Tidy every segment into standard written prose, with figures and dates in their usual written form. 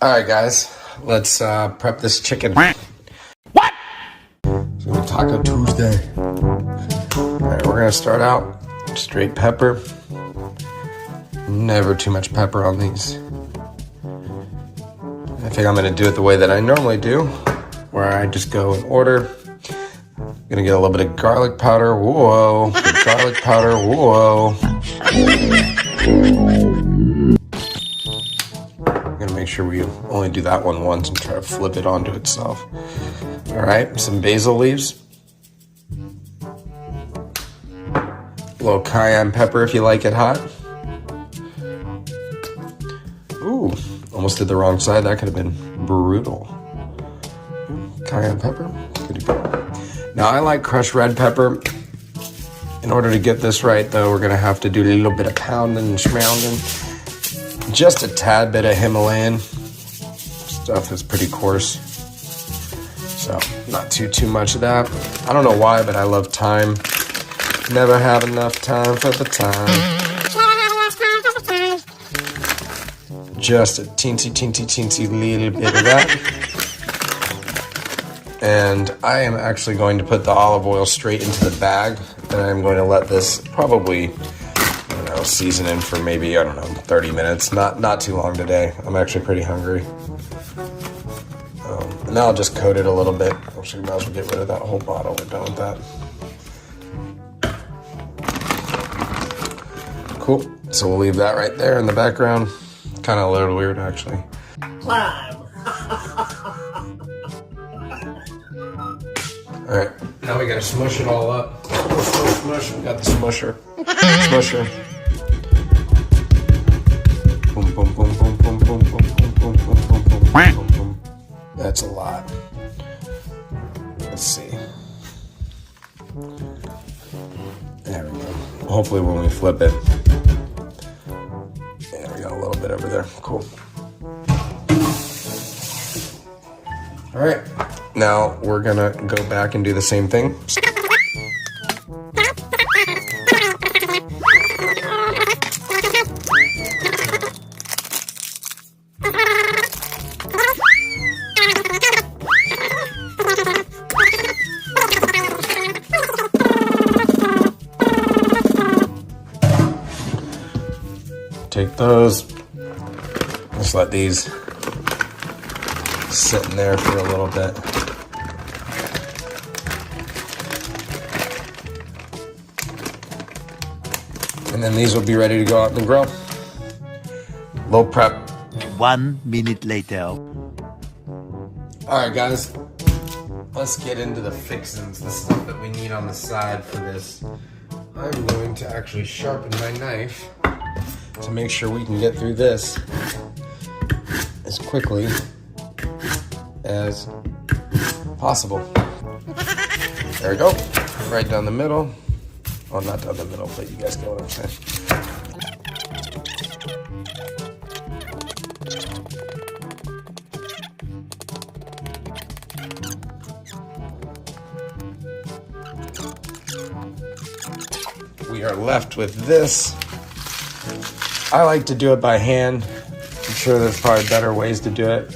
All right, guys, let's prep this chicken. What? So Taco Tuesday. All right, we're gonna start out straight pepper. Never too much pepper on these. I think I'm gonna do it the way that I normally do, where I just go in order. Gonna get a little bit of garlic powder. Whoa, garlic powder. Whoa. Make sure we only do that one once and try to flip it onto itself. All right, some basil leaves. A little cayenne pepper if you like it hot. Ooh, almost did the wrong side. That could have been brutal. Cayenne pepper. Now I like crushed red pepper. In order to get this right though, we're gonna have to do a little bit of pounding and schmounding. Just a tad bit of Himalayan stuff that's pretty coarse. So not too much of that. I don't know why, but I love thyme. Never have enough time for the thyme. Just a teensy little bit of that. And I am actually going to put the olive oil straight into the bag. And I'm going to let this probably season in for maybe, 30 minutes. Not too long today. I'm actually pretty hungry. And now I'll just coat it a little bit. Actually, might as well get rid of that whole bottle. We're done with that. Cool. So we'll leave that right there in the background. Kind of a little weird, actually. All right. Now we gotta smush it all up. Smush. We got the smusher. Smusher. Boom, boom, boom, boom, boom, boom, boom, boom, boom, boom, boom, boom, boom, boom. That's a lot. Let's see. There we go. Hopefully when we flip it. Yeah, we got a little bit over there. Cool. All right. Now we're gonna go back and do the same thing. Take those, just let these sit in there for a little bit. And then these will be ready to go out in the grill. Low prep. 1 minute later. All right, guys, let's get into the fixings, the stuff that we need on the side for this. I'm going to actually sharpen my knife to make sure we can get through this as quickly as possible. There we go, right down the middle. Well, not down the middle, but you guys get what I'm saying. We are left with this. I like to do it by hand. I'm sure there's probably better ways to do it.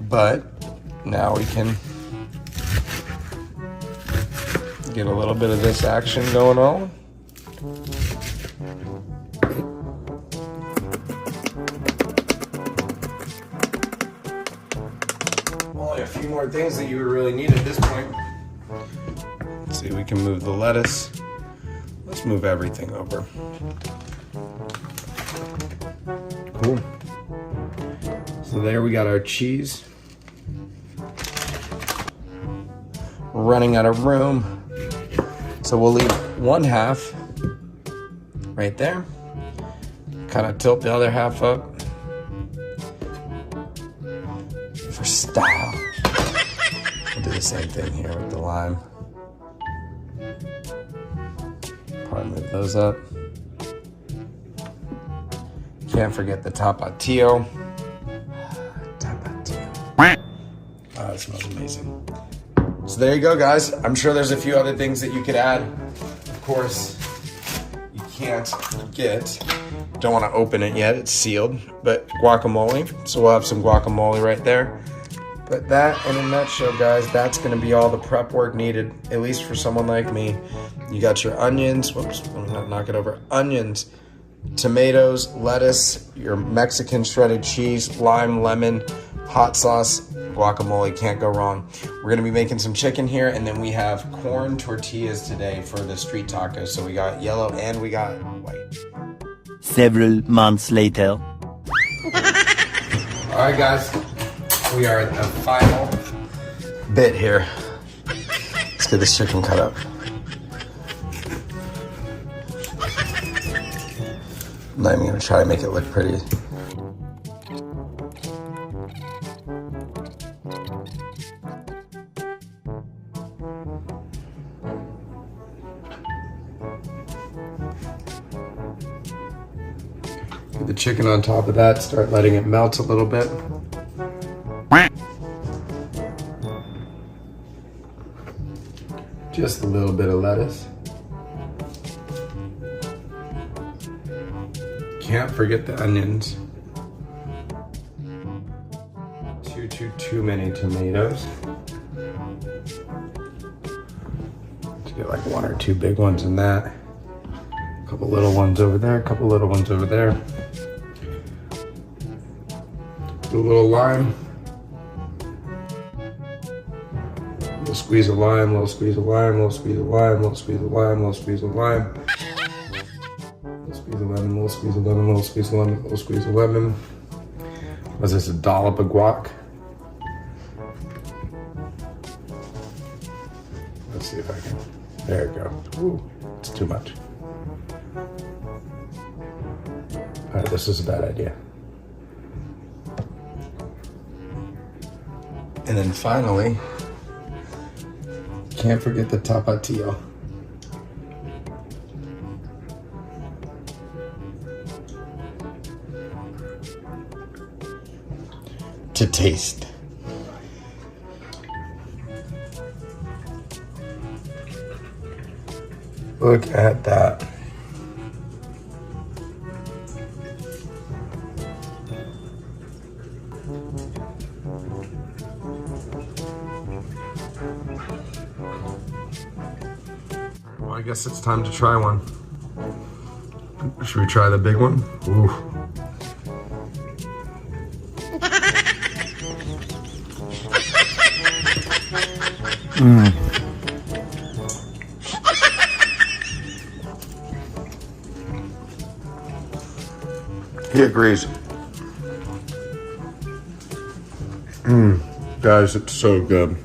But now we can get a little bit of this action going on. Only a few more things that you would really need at this point. Let's see, we can move the lettuce. Let's move everything over. Cool. So there we got our cheese. We're running out of room. So we'll leave one half right there. Kind of tilt the other half up for style. We'll do the same thing here with the lime. Probably move those up. Can't forget the tapatio. Tapatio. Oh, that smells amazing. So there you go, guys. I'm sure there's a few other things that you could add. Of course, you can't get, don't want to open it yet, it's sealed, but guacamole. So we'll have some guacamole right there. But that, in a nutshell, guys, that's going to be all the prep work needed, at least for someone like me. You got your onions, whoops, I'm going to knock it over, onions, tomatoes, lettuce, your Mexican shredded cheese, lime, lemon, hot sauce, guacamole, can't go wrong. We're going to be making some chicken here, and then we have corn tortillas today for the street tacos. So we got yellow and we got white. Several months later. All right, guys, we are at the final bit here. Let's get this chicken cut up. I'm not even gonna try to make it look pretty. Get the chicken on top of that, start letting it melt a little bit. Just a little bit of lettuce. Can't forget the onions. Too many tomatoes. Let's get like one or two big ones in that. A couple little ones over there, a couple little ones over there. A little lime. Little squeeze of lime, little squeeze of lime, little squeeze of lime, little squeeze of lime, little squeeze of lime. Little squeeze of lemon, little squeeze of lemon, little squeeze of lemon, little squeeze of lemon. Was this a dollop of guac? Let's see if I can. There we go. Ooh, it's too much. All right, this is a bad idea. And then finally, can't forget the tapatio. To taste. Look at that. Well, I guess it's time to try one. Should we try the big one? Ooh. He agrees. Guys, it's so good.